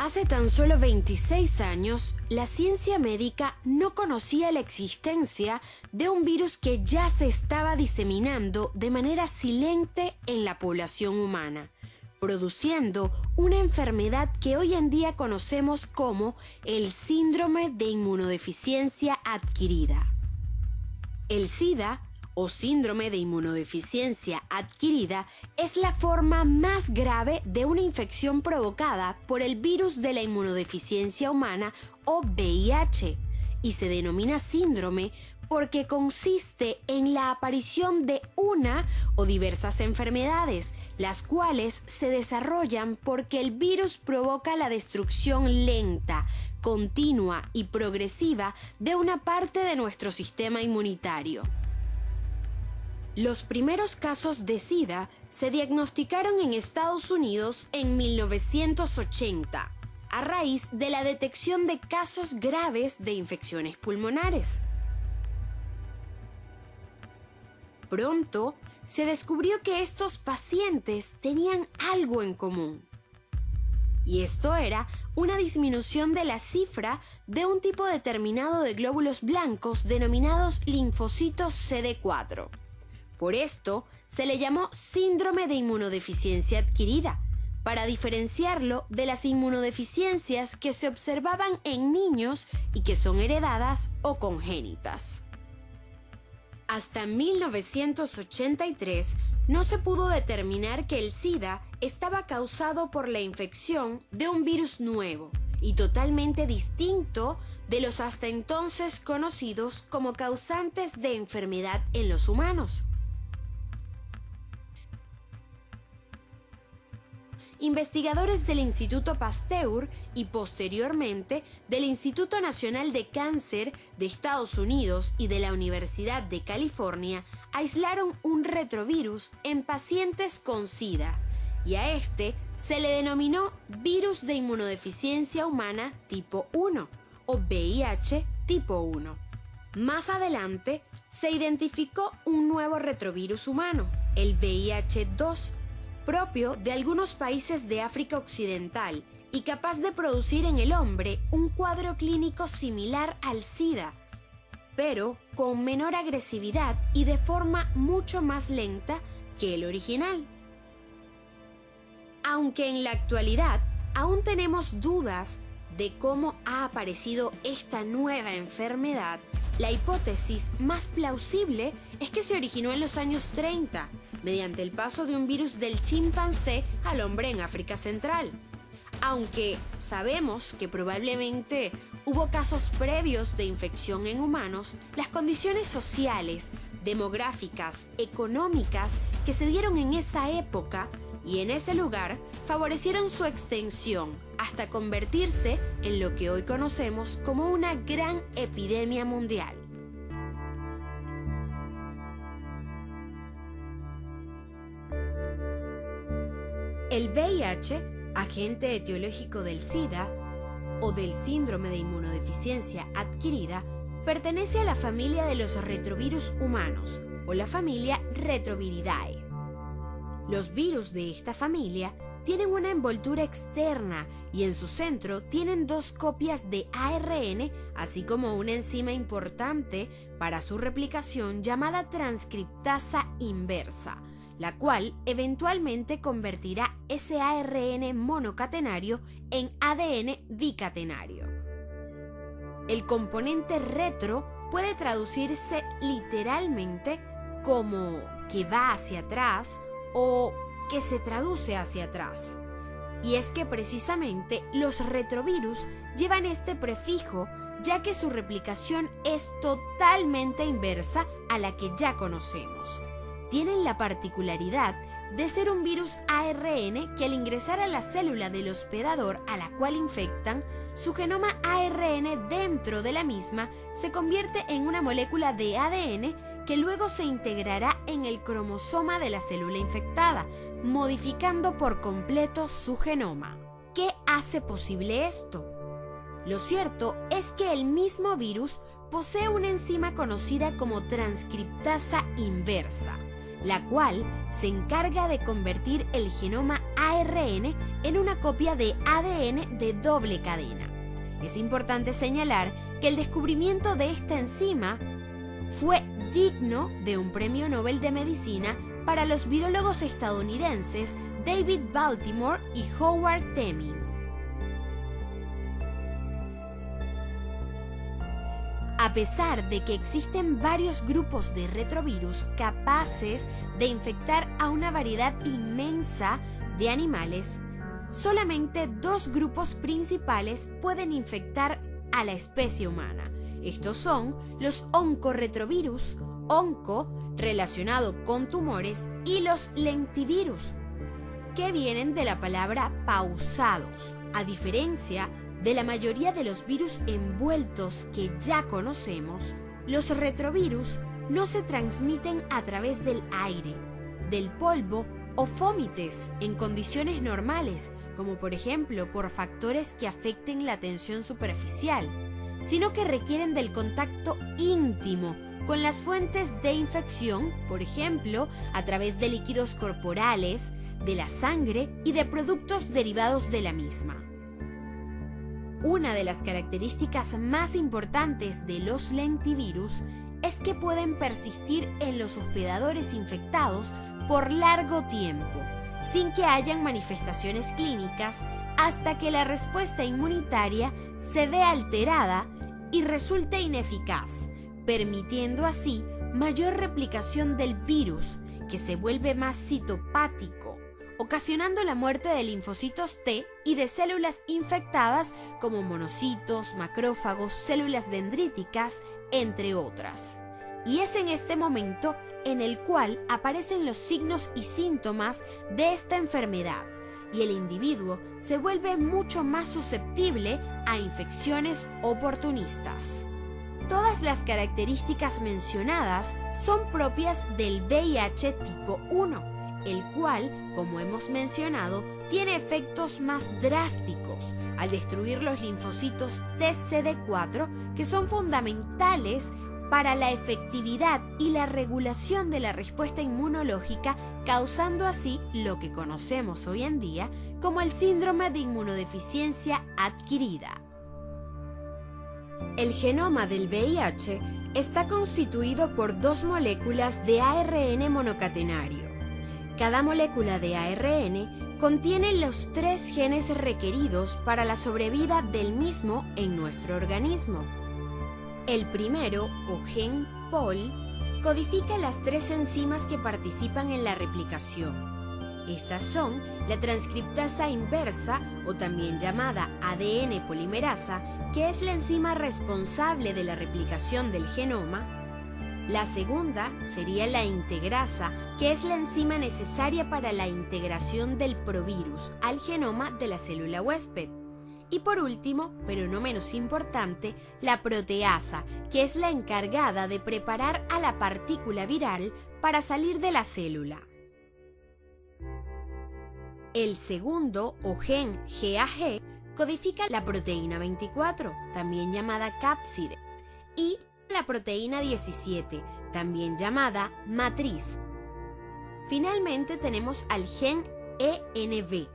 Hace tan solo 26 años, la ciencia médica no conocía la existencia de un virus que ya se estaba diseminando de manera silente en la población humana, produciendo una enfermedad que hoy en día conocemos como el síndrome de inmunodeficiencia adquirida. El SIDA, o síndrome de inmunodeficiencia adquirida, es la forma más grave de una infección provocada por el virus de la inmunodeficiencia humana o VIH, y se denomina síndrome porque consiste en la aparición de una o diversas enfermedades, las cuales se desarrollan porque el virus provoca la destrucción lenta, continua y progresiva de una parte de nuestro sistema inmunitario. Los primeros casos de SIDA se diagnosticaron en Estados Unidos en 1980, a raíz de la detección de casos graves de infecciones pulmonares. Pronto se descubrió que estos pacientes tenían algo en común. Y esto era una disminución de la cifra de un tipo determinado de glóbulos blancos denominados linfocitos CD4. Por esto, se le llamó síndrome de inmunodeficiencia adquirida, para diferenciarlo de las inmunodeficiencias que se observaban en niños y que son heredadas o congénitas. Hasta 1983 no se pudo determinar que el SIDA estaba causado por la infección de un virus nuevo y totalmente distinto de los hasta entonces conocidos como causantes de enfermedad en los humanos. Investigadores del Instituto Pasteur y posteriormente del Instituto Nacional de Cáncer de Estados Unidos y de la Universidad de California aislaron un retrovirus en pacientes con SIDA, y a este se le denominó virus de inmunodeficiencia humana tipo 1 o VIH tipo 1. Más adelante se identificó un nuevo retrovirus humano, el VIH-2, propio de algunos países de África Occidental y capaz de producir en el hombre un cuadro clínico similar al SIDA, pero con menor agresividad y de forma mucho más lenta que el original. Aunque en la actualidad aún tenemos dudas de cómo ha aparecido esta nueva enfermedad, la hipótesis más plausible es que se originó en los años 30, mediante el paso de un virus del chimpancé al hombre en África Central. Aunque sabemos que probablemente hubo casos previos de infección en humanos, las condiciones sociales, demográficas, económicas que se dieron en esa época y en ese lugar favorecieron su extensión hasta convertirse en lo que hoy conocemos como una gran epidemia mundial. El VIH, agente etiológico del SIDA o del síndrome de inmunodeficiencia adquirida, pertenece a la familia de los retrovirus humanos o la familia Retroviridae. Los virus de esta familia tienen una envoltura externa y en su centro tienen dos copias de ARN, así como una enzima importante para su replicación llamada transcriptasa inversa, la cual eventualmente convertirá ese ARN monocatenario en ADN bicatenario. El componente retro puede traducirse literalmente como que va hacia atrás o que se traduce hacia atrás. Y es que precisamente los retrovirus llevan este prefijo, ya que su replicación es totalmente inversa a la que ya conocemos. Tienen la particularidad de ser un virus ARN que al ingresar a la célula del hospedador a la cual infectan, su genoma ARN dentro de la misma se convierte en una molécula de ADN que luego se integrará en el cromosoma de la célula infectada, modificando por completo su genoma. ¿Qué hace posible esto? Lo cierto es que el mismo virus posee una enzima conocida como transcriptasa inversa, la cual se encarga de convertir el genoma ARN en una copia de ADN de doble cadena. Es importante señalar que el descubrimiento de esta enzima fue digno de un premio Nobel de Medicina para los virólogos estadounidenses David Baltimore y Howard Temmin. A pesar de que existen varios grupos de retrovirus capaces de infectar a una variedad inmensa de animales, solamente 2 grupos principales pueden infectar a la especie humana. Estos son los oncorretrovirus, onco relacionado con tumores, y los lentivirus, que vienen de la palabra pausados. A diferencia de la mayoría de los virus envueltos que ya conocemos, los retrovirus no se transmiten a través del aire, del polvo o fómites en condiciones normales, como por ejemplo por factores que afecten la tensión superficial, sino que requieren del contacto íntimo con las fuentes de infección, por ejemplo, a través de líquidos corporales, de la sangre y de productos derivados de la misma. Una de las características más importantes de los lentivirus es que pueden persistir en los hospedadores infectados por largo tiempo, sin que hayan manifestaciones clínicas, hasta que la respuesta inmunitaria se ve alterada y resulte ineficaz, permitiendo así mayor replicación del virus, que se vuelve más citopático, ocasionando la muerte de linfocitos T y de células infectadas como monocitos, macrófagos, células dendríticas, entre otras. Y es en este momento en el cual aparecen los signos y síntomas de esta enfermedad, y el individuo se vuelve mucho más susceptible a infecciones oportunistas. Todas las características mencionadas son propias del VIH tipo 1, el cual, como hemos mencionado, tiene efectos más drásticos al destruir los linfocitos TCD4, que son fundamentales para la efectividad y la regulación de la respuesta inmunológica, causando así lo que conocemos hoy en día como el síndrome de inmunodeficiencia adquirida. El genoma del VIH está constituido por 2 moléculas de ARN monocatenario. Cada molécula de ARN contiene los 3 genes requeridos para la sobrevida del mismo en nuestro organismo. El primero, o gen POL, codifica las 3 enzimas que participan en la replicación. Estas son la transcriptasa inversa, o también llamada ADN polimerasa, que es la enzima responsable de la replicación del genoma. La segunda sería la integrasa, que es la enzima necesaria para la integración del provirus al genoma de la célula huésped. Y por último, pero no menos importante, la proteasa, que es la encargada de preparar a la partícula viral para salir de la célula. El segundo, o gen GAG, codifica la proteína 24, también llamada cápside, y la proteína 17, también llamada matriz. Finalmente tenemos al gen ENV.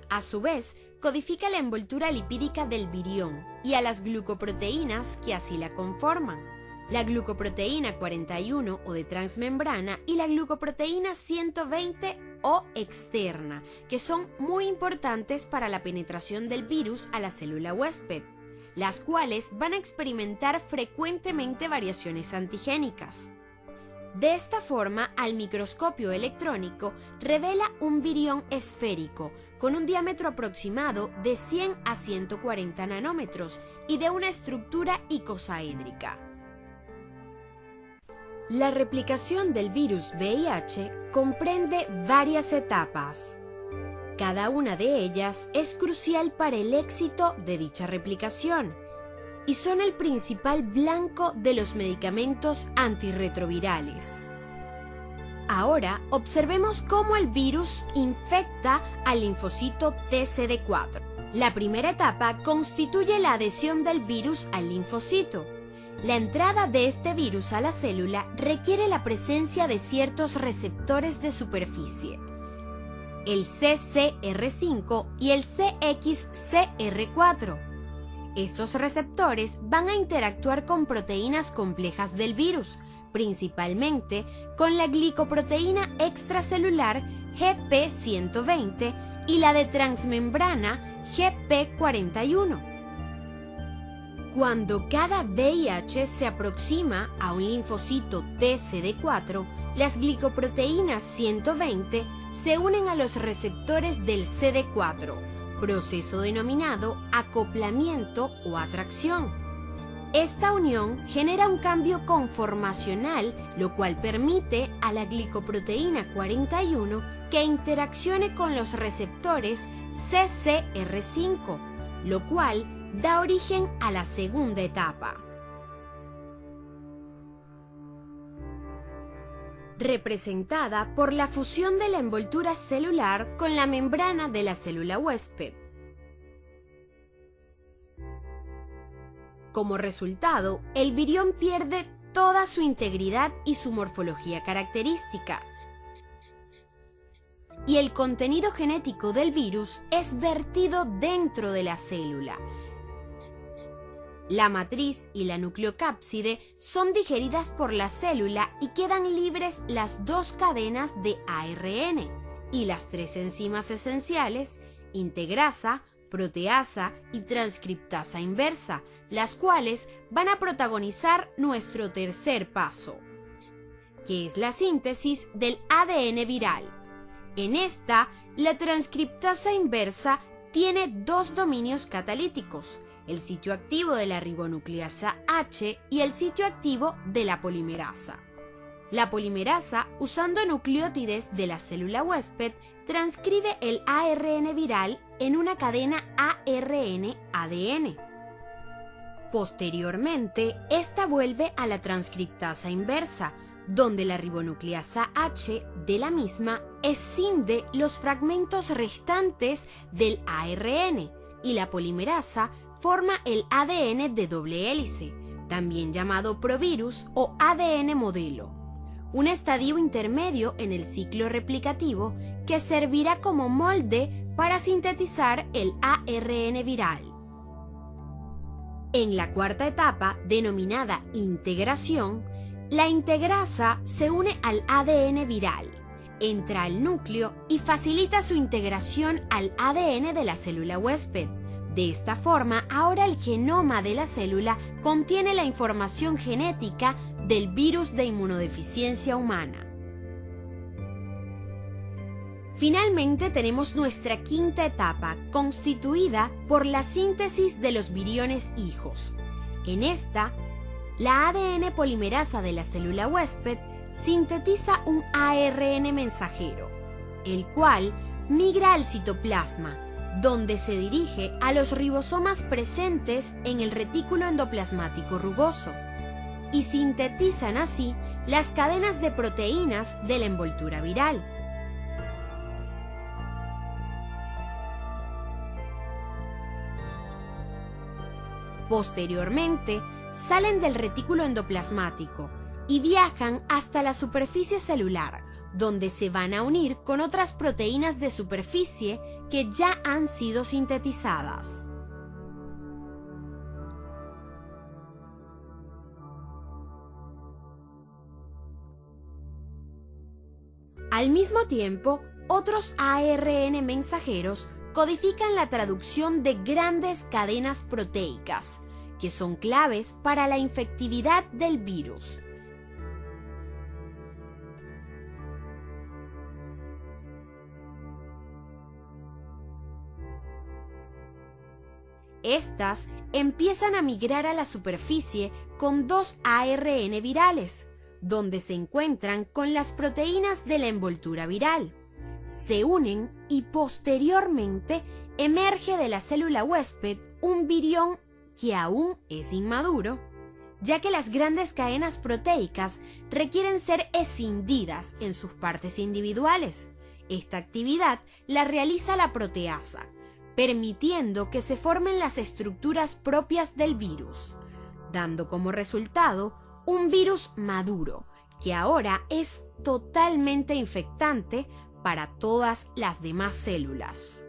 A su vez, codifica la envoltura lipídica del virión y a las glucoproteínas que así la conforman. La glucoproteína 41 o de transmembrana y la glucoproteína 120 o externa, que son muy importantes para la penetración del virus a la célula huésped, las cuales van a experimentar frecuentemente variaciones antigénicas. De esta forma, al microscopio electrónico revela un virión esférico con un diámetro aproximado de 100 a 140 nanómetros y de una estructura icosaédrica. La replicación del virus VIH comprende varias etapas. Cada una de ellas es crucial para el éxito de dicha replicación y son el principal blanco de los medicamentos antirretrovirales. Ahora observemos cómo el virus infecta al linfocito TCD4. La primera etapa constituye la adhesión del virus al linfocito. La entrada de este virus a la célula requiere la presencia de ciertos receptores de superficie, el CCR5 y el CXCR4. Estos receptores van a interactuar con proteínas complejas del virus, principalmente con la glicoproteína extracelular GP120 y la de transmembrana GP41. Cuando cada VIH se aproxima a un linfocito TCD4, las glicoproteínas 120 se unen a los receptores del CD4, proceso denominado acoplamiento o atracción. Esta unión genera un cambio conformacional, lo cual permite a la glicoproteína 41 que interaccione con los receptores CCR5, lo cual da origen a la segunda etapa, representada por la fusión de la envoltura celular con la membrana de la célula huésped. Como resultado, el virión pierde toda su integridad y su morfología característica, y el contenido genético del virus es vertido dentro de la célula. La matriz y la nucleocápside son digeridas por la célula y quedan libres las dos cadenas de ARN y las tres enzimas esenciales, integrasa, proteasa y transcriptasa inversa, las cuales van a protagonizar nuestro tercer paso, que es la síntesis del ADN viral. En esta, la transcriptasa inversa tiene dos dominios catalíticos, el sitio activo de la ribonucleasa H y el sitio activo de la polimerasa. La polimerasa, usando nucleótides de la célula huésped, transcribe el ARN viral en una cadena ARN-ADN. Posteriormente, esta vuelve a la transcriptasa inversa, donde la ribonucleasa H de la misma escinde los fragmentos restantes del ARN y la polimerasa forma el ADN de doble hélice, también llamado provirus o ADN modelo, un estadio intermedio en el ciclo replicativo que servirá como molde para sintetizar el ARN viral. En la cuarta etapa, denominada integración, la integrasa se une al ADN viral, entra al núcleo y facilita su integración al ADN de la célula huésped. De esta forma, ahora el genoma de la célula contiene la información genética del virus de inmunodeficiencia humana. Finalmente tenemos nuestra quinta etapa, constituida por la síntesis de los viriones hijos. En esta, la ADN polimerasa de la célula huésped sintetiza un ARN mensajero, el cual migra al citoplasma, donde se dirige a los ribosomas presentes en el retículo endoplasmático rugoso, y sintetizan así las cadenas de proteínas de la envoltura viral. Posteriormente, salen del retículo endoplasmático y viajan hasta la superficie celular, donde se van a unir con otras proteínas de superficie que ya han sido sintetizadas. Al mismo tiempo, otros ARN mensajeros codifican la traducción de grandes cadenas proteicas, que son claves para la infectividad del virus. Estas empiezan a migrar a la superficie con dos ARN virales, donde se encuentran con las proteínas de la envoltura viral. Se unen y posteriormente emerge de la célula huésped un virión que aún es inmaduro, ya que las grandes cadenas proteicas requieren ser escindidas en sus partes individuales. Esta actividad la realiza la proteasa, permitiendo que se formen las estructuras propias del virus. dando como resultado un virus maduro, que ahora es totalmente infectante para todas las demás células.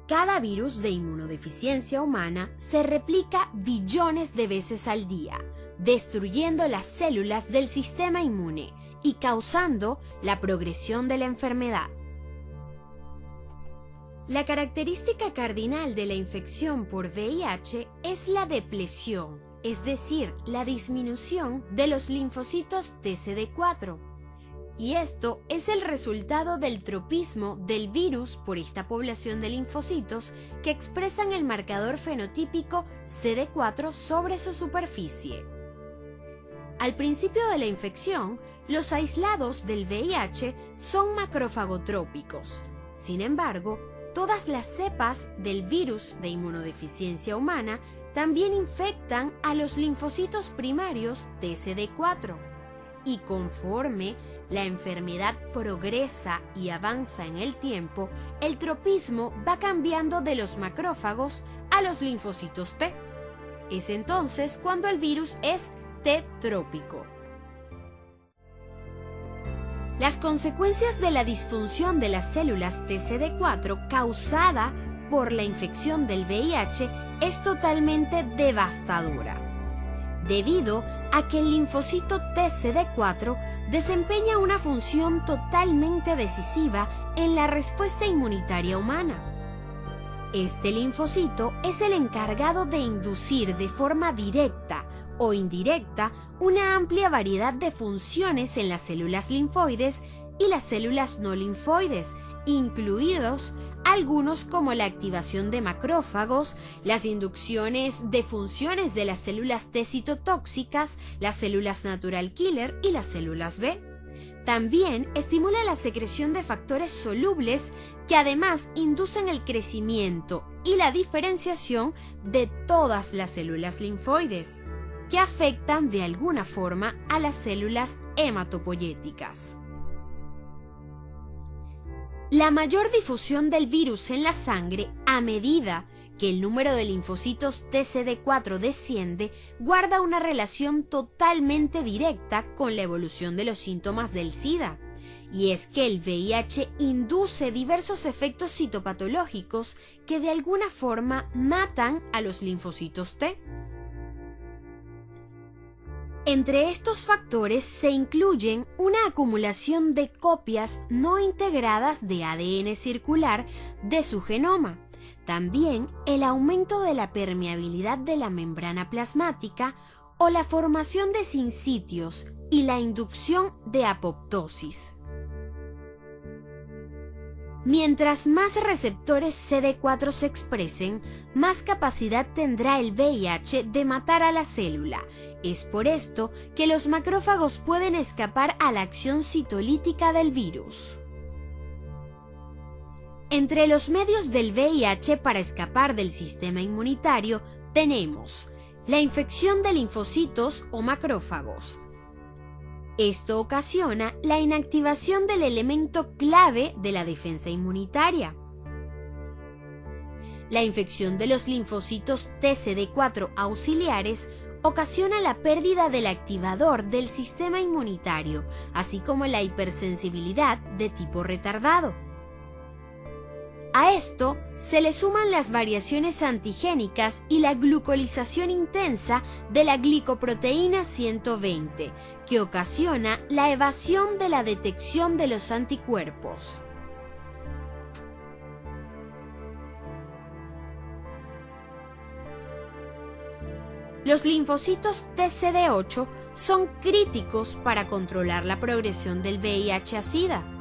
Cada virus de inmunodeficiencia humana se replica billones de veces al día, destruyendo las células del sistema inmune y causando la progresión de la enfermedad. La característica cardinal de la infección por VIH es la depresión, es decir, la disminución de los linfocitos TCD4. Y esto es el resultado del tropismo del virus por esta población de linfocitos que expresan el marcador fenotípico CD4 sobre su superficie. Al principio de la infección, los aislados del VIH son macrofagotrópicos. Sin embargo, todas las cepas del virus de inmunodeficiencia humana también infectan a los linfocitos primarios TCD4. Y conforme la enfermedad progresa y avanza en el tiempo, el tropismo va cambiando de los macrófagos a los linfocitos T. Es entonces cuando el virus es T-trópico. Las consecuencias de la disfunción de las células TCD4 causada por la infección del VIH es totalmente devastadora, debido a que el linfocito TCD4 desempeña una función totalmente decisiva en la respuesta inmunitaria humana. Este linfocito es el encargado de inducir de forma directa o indirecta una amplia variedad de funciones en las células linfoides y las células no linfoides, incluidos algunos como la activación de macrófagos, las inducciones de funciones de las células T citotóxicas, las células natural killer y las células B. También estimula la secreción de factores solubles que además inducen el crecimiento y la diferenciación de todas las células linfoides, que afectan de alguna forma a las células hematopoyéticas. La mayor difusión del virus en la sangre a medida que el número de linfocitos TCD4 desciende guarda una relación totalmente directa con la evolución de los síntomas del SIDA. Y es que el VIH induce diversos efectos citopatológicos que de alguna forma matan a los linfocitos T. Entre estos factores se incluyen una acumulación de copias no integradas de ADN circular de su genoma, también el aumento de la permeabilidad de la membrana plasmática o la formación de sincitios y la inducción de apoptosis. Mientras más receptores CD4 se expresen, más capacidad tendrá el VIH de matar a la célula. Es por esto que los macrófagos pueden escapar a la acción citolítica del virus. Entre los medios del VIH para escapar del sistema inmunitario tenemos la infección de linfocitos o macrófagos. Esto ocasiona la inactivación del elemento clave de la defensa inmunitaria. La infección de los linfocitos TCD4 auxiliares ocasiona la pérdida del activador del sistema inmunitario, así como la hipersensibilidad de tipo retardado. A esto se le suman las variaciones antigénicas y la glucolización intensa de la glicoproteína 120, que ocasiona la evasión de la detección de los anticuerpos. Los linfocitos TCD8 son críticos para controlar la progresión del VIH a SIDA.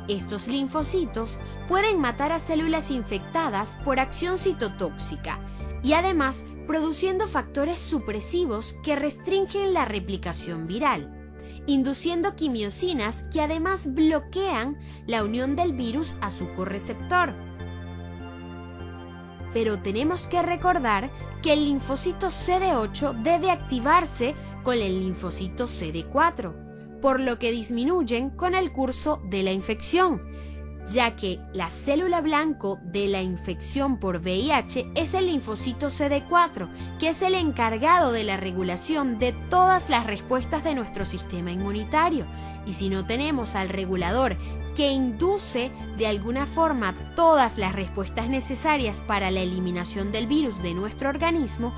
Estos linfocitos pueden matar a células infectadas por acción citotóxica y además produciendo factores supresivos que restringen la replicación viral, induciendo quimiosinas que además bloquean la unión del virus a su correceptor. Pero tenemos que recordar que el linfocito CD8 debe activarse con el linfocito CD4, por lo que disminuyen con el curso de la infección. ya que la célula blanco de la infección por VIH es el linfocito CD4, que es el encargado de la regulación de todas las respuestas de nuestro sistema inmunitario. Y si no tenemos al regulador que induce de alguna forma todas las respuestas necesarias para la eliminación del virus de nuestro organismo,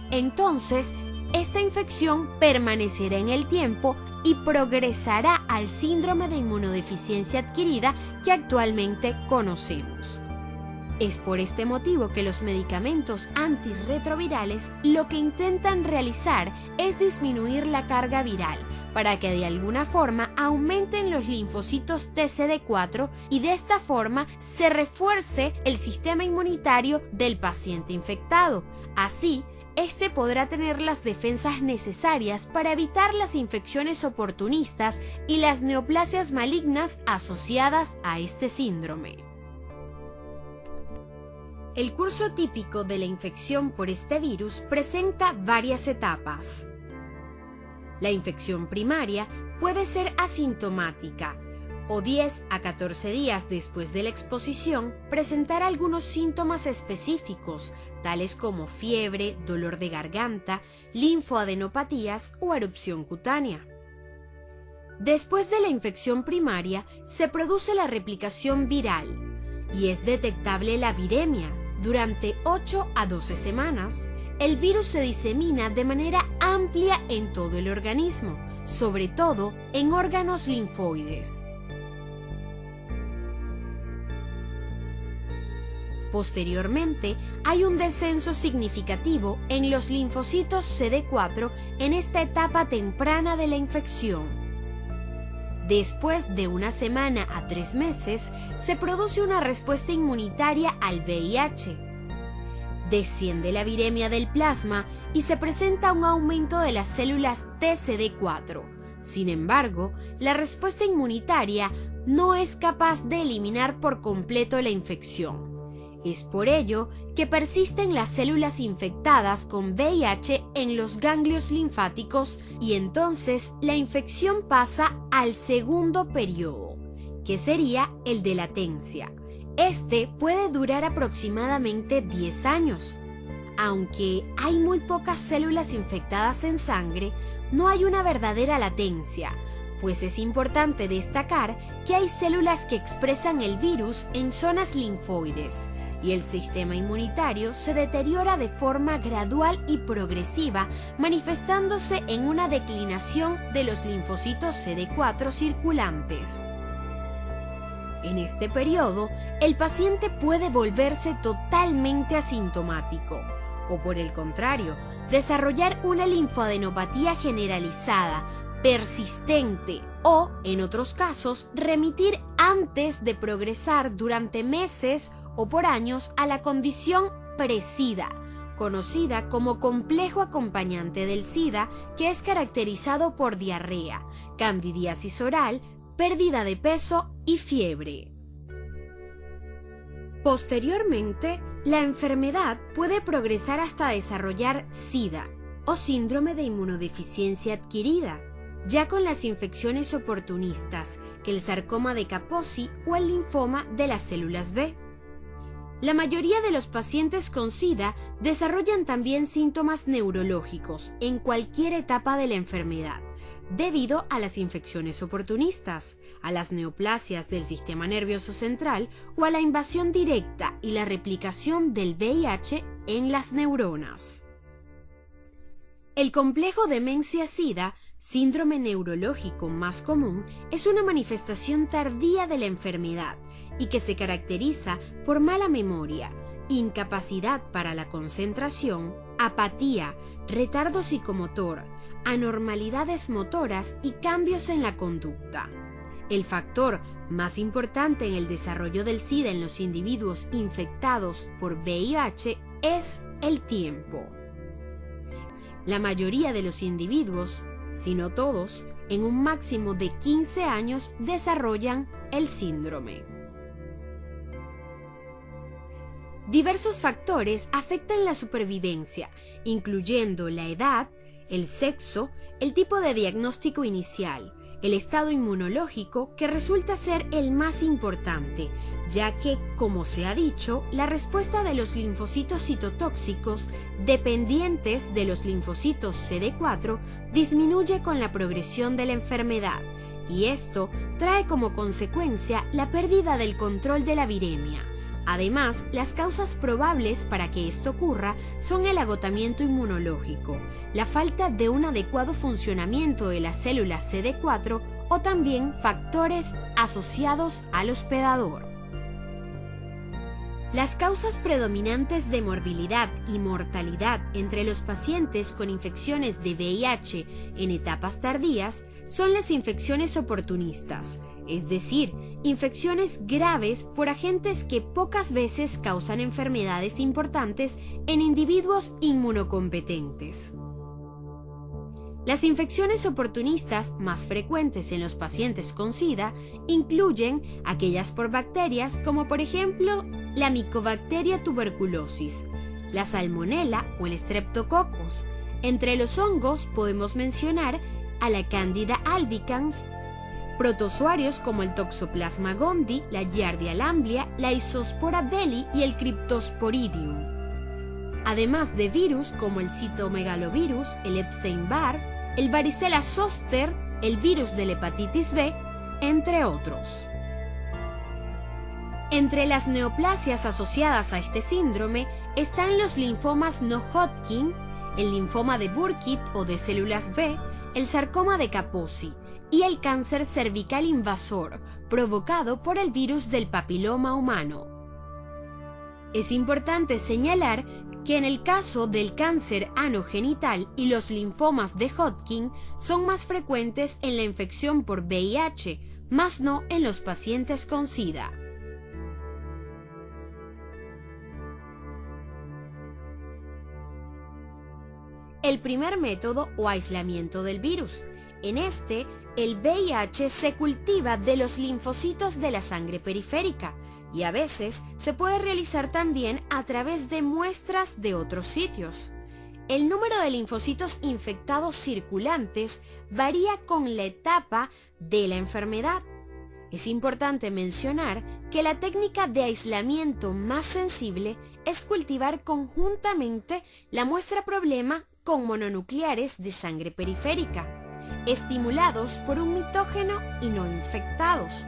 entonces esta infección permanecerá en el tiempo y progresará al síndrome de inmunodeficiencia adquirida que actualmente conocemos. Es por este motivo que los medicamentos antirretrovirales lo que intentan realizar es disminuir la carga viral para que de alguna forma aumenten los linfocitos TCD4 y de esta forma se refuerce el sistema inmunitario del paciente infectado. Así, este podrá tener las defensas necesarias para evitar las infecciones oportunistas y las neoplasias malignas asociadas a este síndrome. El curso típico de la infección por este virus presenta varias etapas. La infección primaria puede ser asintomática o 10 a 14 días después de la exposición presentar algunos síntomas específicos, tales como fiebre, dolor de garganta, linfoadenopatías o erupción cutánea. Después de la infección primaria se produce la replicación viral y es detectable la viremia. Durante 8 a 12 semanas, el virus se disemina de manera amplia en todo el organismo, sobre todo en órganos linfoides. Posteriormente, hay un descenso significativo en los linfocitos CD4 en esta etapa temprana de la infección. Después de una semana a 3 meses, se produce una respuesta inmunitaria al VIH. Desciende la viremia del plasma y se presenta un aumento de las células TCD4. Sin embargo, la respuesta inmunitaria no es capaz de eliminar por completo la infección. Es por ello que persisten las células infectadas con VIH en los ganglios linfáticos y entonces la infección pasa al segundo periodo, que sería el de latencia. Este puede durar aproximadamente 10 años. Aunque hay muy pocas células infectadas en sangre, no hay una verdadera latencia, pues es importante destacar que hay células que expresan el virus en zonas linfoides, y el sistema inmunitario se deteriora de forma gradual y progresiva, manifestándose en una declinación de los linfocitos CD4 circulantes. En este periodo, el paciente puede volverse totalmente asintomático, o por el contrario, desarrollar una linfoadenopatía generalizada, persistente o, en otros casos, remitir antes de progresar durante meses o por años a la condición pre-SIDA, conocida como complejo acompañante del SIDA, que es caracterizado por diarrea, candidiasis oral, pérdida de peso y fiebre. Posteriormente, la enfermedad puede progresar hasta desarrollar SIDA o síndrome de inmunodeficiencia adquirida, ya con las infecciones oportunistas, el sarcoma de Kaposi o el linfoma de las células B. La mayoría de los pacientes con SIDA desarrollan también síntomas neurológicos en cualquier etapa de la enfermedad, debido a las infecciones oportunistas, a las neoplasias del sistema nervioso central o a la invasión directa y la replicación del VIH en las neuronas. El complejo demencia-SIDA, síndrome neurológico más común, es una manifestación tardía de la enfermedad y que se caracteriza por mala memoria, incapacidad para la concentración, apatía, retardo psicomotor, anormalidades motoras y cambios en la conducta. El factor más importante en el desarrollo del SIDA en los individuos infectados por VIH es el tiempo. La mayoría de los individuos, si no todos, en un máximo de 15 años desarrollan el síndrome. Diversos factores afectan la supervivencia, incluyendo la edad, el sexo, el tipo de diagnóstico inicial, el estado inmunológico, que resulta ser el más importante, ya que, como se ha dicho, la respuesta de los linfocitos citotóxicos dependientes de los linfocitos CD4 disminuye con la progresión de la enfermedad, y esto trae como consecuencia la pérdida del control de la viremia. Además, las causas probables para que esto ocurra son el agotamiento inmunológico, la falta de un adecuado funcionamiento de las células CD4 o también factores asociados al hospedador. Las causas predominantes de morbilidad y mortalidad entre los pacientes con infecciones de VIH en etapas tardías son las infecciones oportunistas, es decir, infecciones graves por agentes que pocas veces causan enfermedades importantes en individuos inmunocompetentes. Las infecciones oportunistas más frecuentes en los pacientes con SIDA incluyen aquellas por bacterias como por ejemplo la Mycobacteria tuberculosis, la Salmonella o el Streptococcus. Entre los hongos podemos mencionar a la Candida albicans, protozoarios como el Toxoplasma gondii, la Giardia lamblia, la Isospora belli y el Cryptosporidium. Además de virus como el citomegalovirus, el Epstein-Barr, el varicela zoster, el virus de la hepatitis B, entre otros. Entre las neoplasias asociadas a este síndrome están los linfomas no Hodgkin, el linfoma de Burkitt o de células B, el sarcoma de Kaposi y el cáncer cervical invasor provocado por el virus del papiloma humano. Es importante señalar que en el caso del cáncer anogenital y los linfomas de Hodgkin son más frecuentes en la infección por VIH, más no en los pacientes con SIDA. El primer método o aislamiento del virus. En este, el VIH se cultiva de los linfocitos de la sangre periférica y a veces se puede realizar también a través de muestras de otros sitios. El número de linfocitos infectados circulantes varía con la etapa de la enfermedad. Es importante mencionar que la técnica de aislamiento más sensible es cultivar conjuntamente la muestra problema con mononucleares de sangre periférica, estimulados por un mitógeno y no infectados.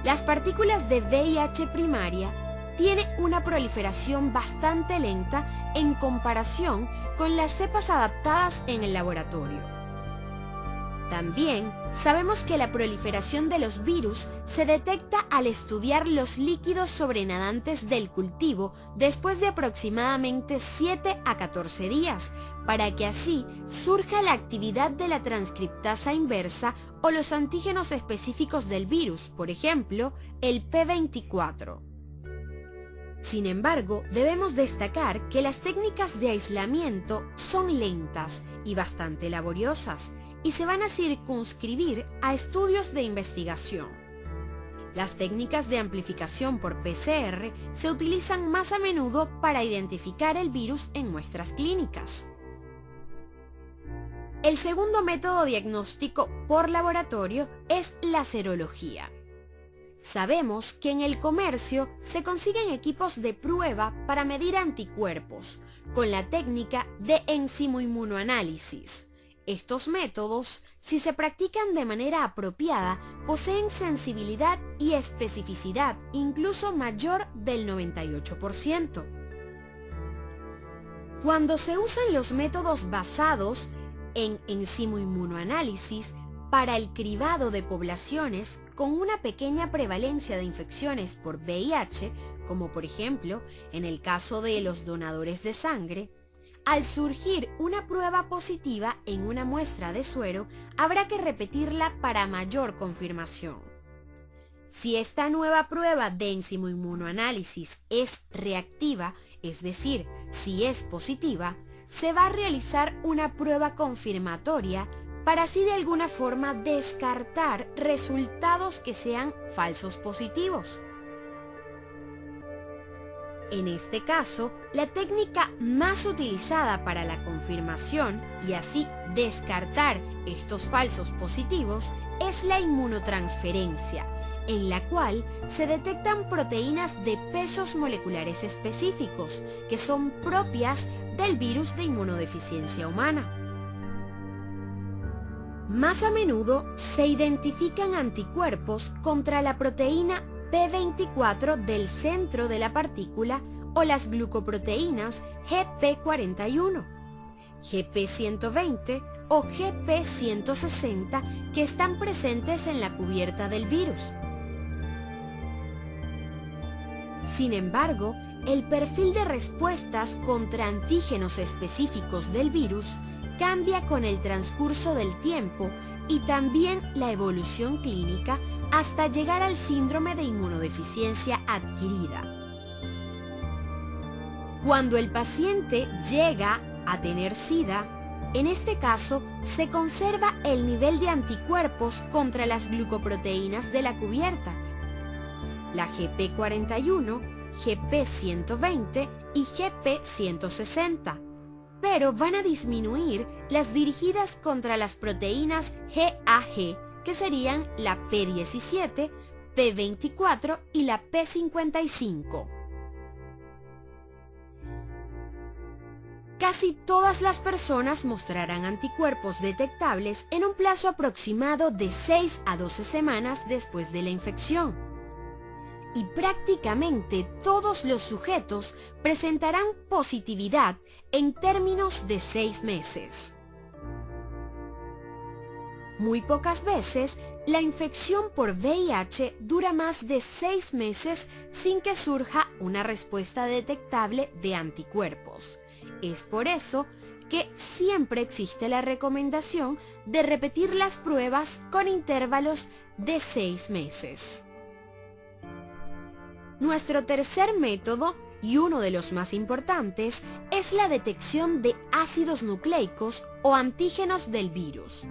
Las partículas de VIH primaria tienen una proliferación bastante lenta en comparación con las cepas adaptadas en el laboratorio. También sabemos que la proliferación de los virus se detecta al estudiar los líquidos sobrenadantes del cultivo después de aproximadamente 7 a 14 días, para que así surja la actividad de la transcriptasa inversa o los antígenos específicos del virus, por ejemplo, el P24. Sin embargo, debemos destacar que las técnicas de aislamiento son lentas y bastante laboriosas, y se van a circunscribir a estudios de investigación. Las técnicas de amplificación por PCR se utilizan más a menudo para identificar el virus en muestras clínicas. El segundo método diagnóstico por laboratorio es la serología. Sabemos que en el comercio se consiguen equipos de prueba para medir anticuerpos con la técnica de enzimoinmunoanálisis. Estos métodos, si se practican de manera apropiada, poseen sensibilidad y especificidad incluso mayor del 98%. Cuando se usan los métodos basados en enzimoinmunoanálisis para el cribado de poblaciones con una pequeña prevalencia de infecciones por VIH, como por ejemplo en el caso de los donadores de sangre, al surgir una prueba positiva en una muestra de suero, habrá que repetirla para mayor confirmación. Si esta nueva prueba de enzimoinmunoanálisis es reactiva, es decir, si es positiva, se va a realizar una prueba confirmatoria para así de alguna forma descartar resultados que sean falsos positivos. En este caso, la técnica más utilizada para la confirmación y así descartar estos falsos positivos es la inmunotransferencia, en la cual se detectan proteínas de pesos moleculares específicos que son propias del virus de inmunodeficiencia humana. Más a menudo se identifican anticuerpos contra la proteína P24 del centro de la partícula o las glucoproteínas GP41, GP120 o GP160 que están presentes en la cubierta del virus. Sin embargo, el perfil de respuestas contra antígenos específicos del virus cambia con el transcurso del tiempo y también la evolución clínica hasta llegar al síndrome de inmunodeficiencia adquirida. Cuando el paciente llega a tener SIDA, en este caso se conserva el nivel de anticuerpos contra las glucoproteínas de la cubierta, la GP41, GP120 y GP160, pero van a disminuir las dirigidas contra las proteínas GAG, que serían la P17, P24 y la P55. Casi todas las personas mostrarán anticuerpos detectables en un plazo aproximado de 6 a 12 semanas después de la infección. Y prácticamente todos los sujetos presentarán positividad en términos de 6 meses. Muy pocas veces, la infección por VIH dura más de 6 meses sin que surja una respuesta detectable de anticuerpos. Es por eso que siempre existe la recomendación de repetir las pruebas con intervalos de 6 meses. Nuestro tercer método, y uno de los más importantes, es la detección de ácidos nucleicos o antígenos del virus.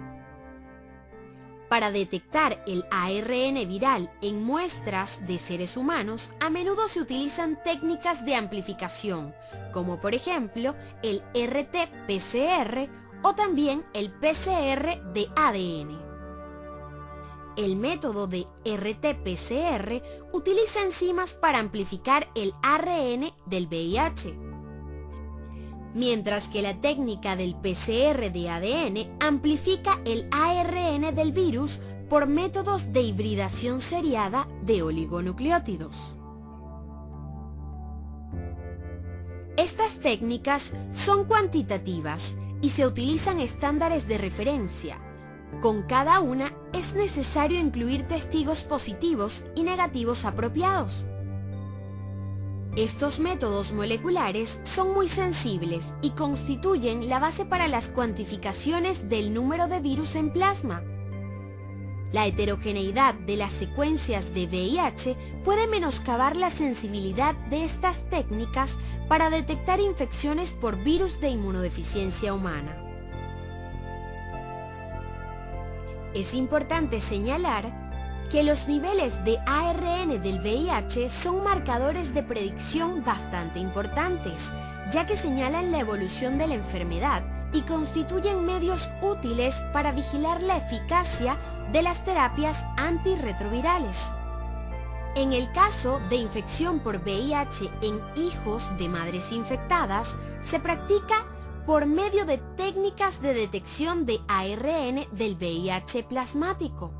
Para detectar el ARN viral en muestras de seres humanos, a menudo se utilizan técnicas de amplificación, como por ejemplo el RT-PCR o también el PCR de ADN. El método de RT-PCR utiliza enzimas para amplificar el ARN del VIH, mientras que la técnica del PCR de ADN amplifica el ARN del virus por métodos de hibridación seriada de oligonucleótidos. Estas técnicas son cuantitativas y se utilizan estándares de referencia. Con cada una es necesario incluir testigos positivos y negativos apropiados. Estos métodos moleculares son muy sensibles y constituyen la base para las cuantificaciones del número de virus en plasma. La heterogeneidad de las secuencias de VIH puede menoscabar la sensibilidad de estas técnicas para detectar infecciones por virus de inmunodeficiencia humana. Es importante señalar que los niveles de ARN del VIH son marcadores de predicción bastante importantes, ya que señalan la evolución de la enfermedad y constituyen medios útiles para vigilar la eficacia de las terapias antirretrovirales. En el caso de infección por VIH en hijos de madres infectadas, se practica por medio de técnicas de detección de ARN del VIH plasmático.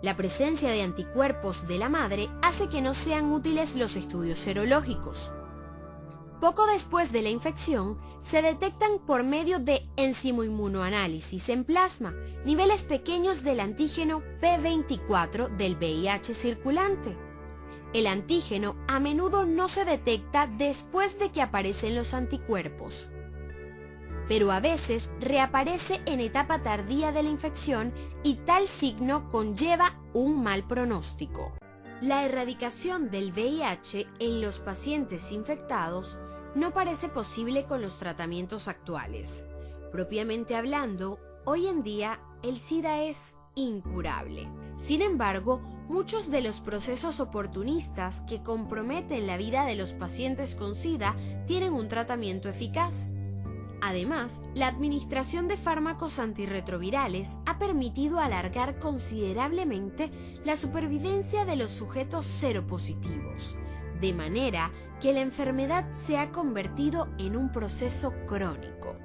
La presencia de anticuerpos de la madre hace que no sean útiles los estudios serológicos. Poco después de la infección, se detectan por medio de enzimoinmunoanálisis en plasma niveles pequeños del antígeno P24 del VIH circulante. El antígeno a menudo no se detecta después de que aparecen los anticuerpos, pero a veces reaparece en etapa tardía de la infección y tal signo conlleva un mal pronóstico. La erradicación del VIH en los pacientes infectados no parece posible con los tratamientos actuales. Propiamente hablando, hoy en día el SIDA es incurable. Sin embargo, muchos de los procesos oportunistas que comprometen la vida de los pacientes con SIDA tienen un tratamiento eficaz. Además, la administración de fármacos antirretrovirales ha permitido alargar considerablemente la supervivencia de los sujetos seropositivos, de manera que la enfermedad se ha convertido en un proceso crónico.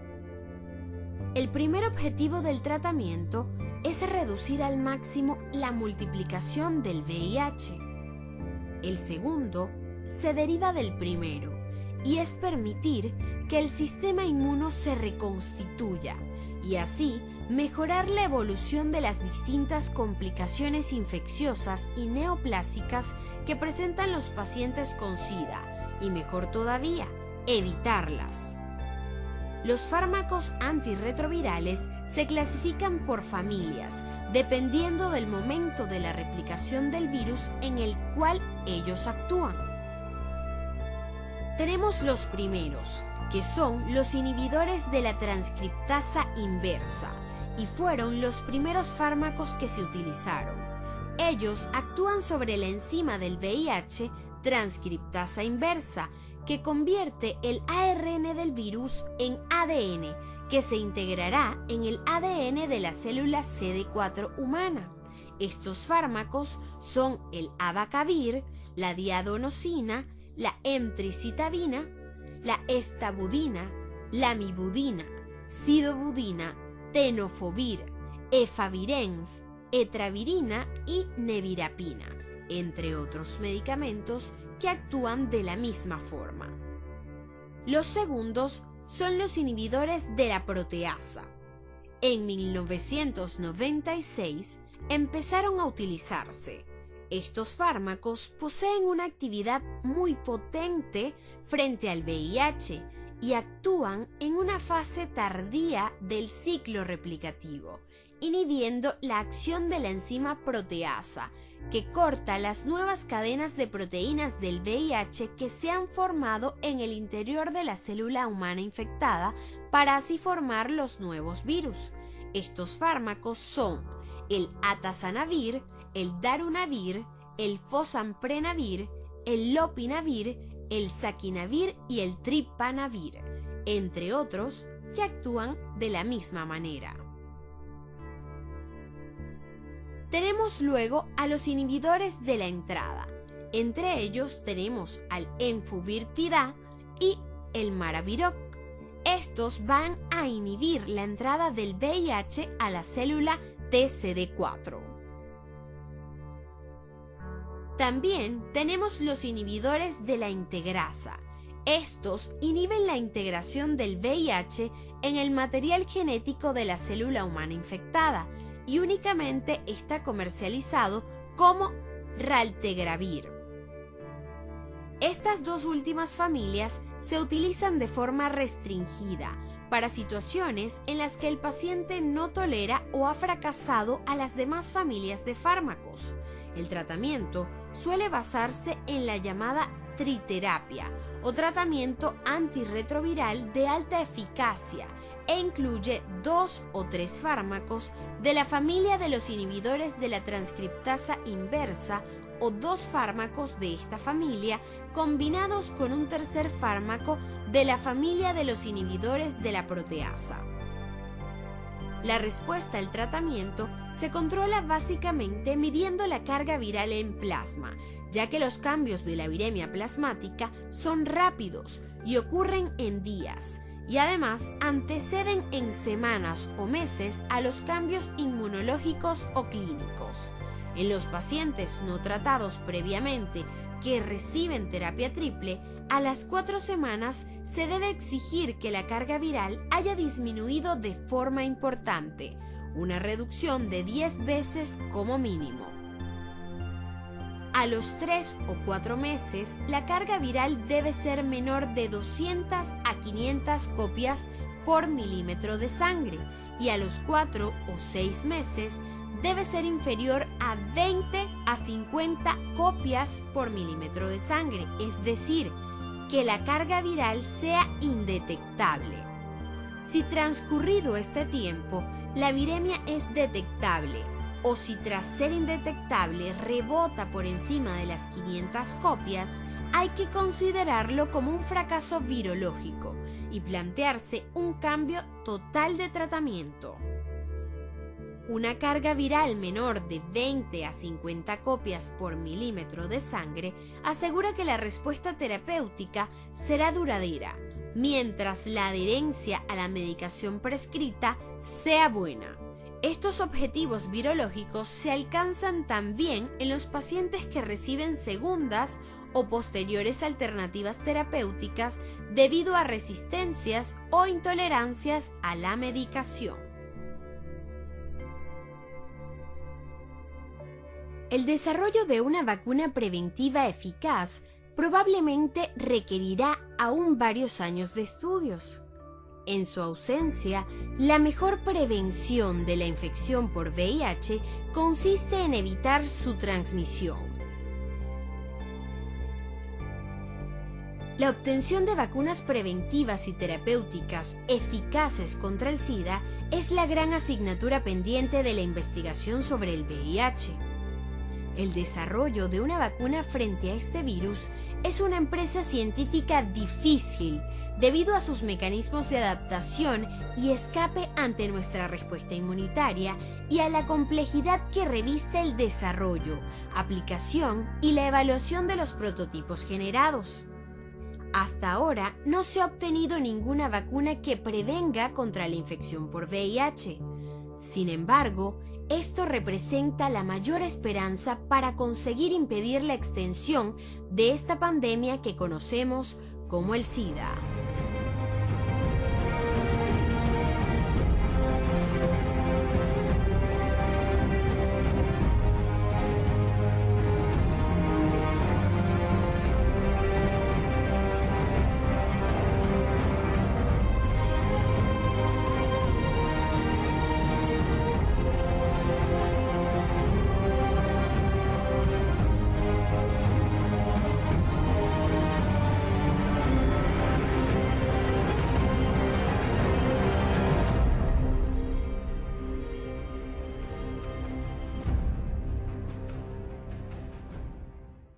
El primer objetivo del tratamiento es reducir al máximo la multiplicación del VIH. El segundo se deriva del primero y es permitir que el sistema inmuno se reconstituya y así mejorar la evolución de las distintas complicaciones infecciosas y neoplásicas que presentan los pacientes con SIDA y, mejor todavía, evitarlas. Los fármacos antirretrovirales se clasifican por familias, dependiendo del momento de la replicación del virus en el cual ellos actúan. Tenemos los primeros, que son los inhibidores de la transcriptasa inversa, y fueron los primeros fármacos que se utilizaron. Ellos actúan sobre la enzima del VIH, transcriptasa inversa, que convierte el ARN del virus en ADN, que se integrará en el ADN de la célula CD4 humana. Estos fármacos son el abacavir, la diadonosina, la emtricitabina, la estabudina, la mibudina, sidobudina, tenofovir, efavirenz, etravirina y nevirapina, entre otros medicamentos que actúan de la misma forma. Los segundos son los inhibidores de la proteasa. En 1996 empezaron a utilizarse. Estos fármacos poseen una actividad muy potente frente al VIH y actúan en una fase tardía del ciclo replicativo, inhibiendo la acción de la enzima proteasa, que corta las nuevas cadenas de proteínas del VIH que se han formado en el interior de la célula humana infectada para así formar los nuevos virus. Estos fármacos son el atazanavir, el darunavir, el fosamprenavir, el lopinavir, el saquinavir y el tripanavir, entre otros que actúan de la misma manera. Tenemos luego a los inhibidores de la entrada. Entre ellos tenemos al enfuvirtida y el maraviroc. Estos van a inhibir la entrada del VIH a la célula TCD4. También tenemos los inhibidores de la integrasa. Estos inhiben la integración del VIH en el material genético de la célula humana infectada y únicamente está comercializado como raltegravir. Estas dos últimas familias se utilizan de forma restringida para situaciones en las que el paciente no tolera o ha fracasado a las demás familias de fármacos. El tratamiento suele basarse en la llamada triterapia o tratamiento antirretroviral de alta eficacia e incluye 2 o 3 fármacos de la familia de los inhibidores de la transcriptasa inversa o 2 fármacos de esta familia combinados con un tercer fármaco de la familia de los inhibidores de la proteasa. La respuesta al tratamiento se controla básicamente midiendo la carga viral en plasma, ya que los cambios de la viremia plasmática son rápidos y ocurren en días, y además anteceden en semanas o meses a los cambios inmunológicos o clínicos. En los pacientes no tratados previamente que reciben terapia triple, a las 4 semanas se debe exigir que la carga viral haya disminuido de forma importante, una reducción de 10 veces como mínimo. A los 3 o 4 meses, la carga viral debe ser menor de 200 a 500 copias por milímetro de sangre y a los 4 o 6 meses debe ser inferior a 20 a 50 copias por milímetro de sangre, es decir, que la carga viral sea indetectable. Si transcurrido este tiempo, la viremia es detectable o si tras ser indetectable rebota por encima de las 500 copias, hay que considerarlo como un fracaso virológico y plantearse un cambio total de tratamiento. Una carga viral menor de 20 a 50 copias por milímetro de sangre asegura que la respuesta terapéutica será duradera, mientras la adherencia a la medicación prescrita sea buena. Estos objetivos virológicos se alcanzan también en los pacientes que reciben segundas o posteriores alternativas terapéuticas debido a resistencias o intolerancias a la medicación. El desarrollo de una vacuna preventiva eficaz probablemente requerirá aún varios años de estudios. En su ausencia, la mejor prevención de la infección por VIH consiste en evitar su transmisión. La obtención de vacunas preventivas y terapéuticas eficaces contra el SIDA es la gran asignatura pendiente de la investigación sobre el VIH. El desarrollo de una vacuna frente a este virus es una empresa científica difícil debido a sus mecanismos de adaptación y escape ante nuestra respuesta inmunitaria y a la complejidad que reviste el desarrollo, aplicación y la evaluación de los prototipos generados. Hasta ahora no se ha obtenido ninguna vacuna que prevenga contra la infección por VIH. Sin embargo, esto representa la mayor esperanza para conseguir impedir la extensión de esta pandemia que conocemos como el SIDA.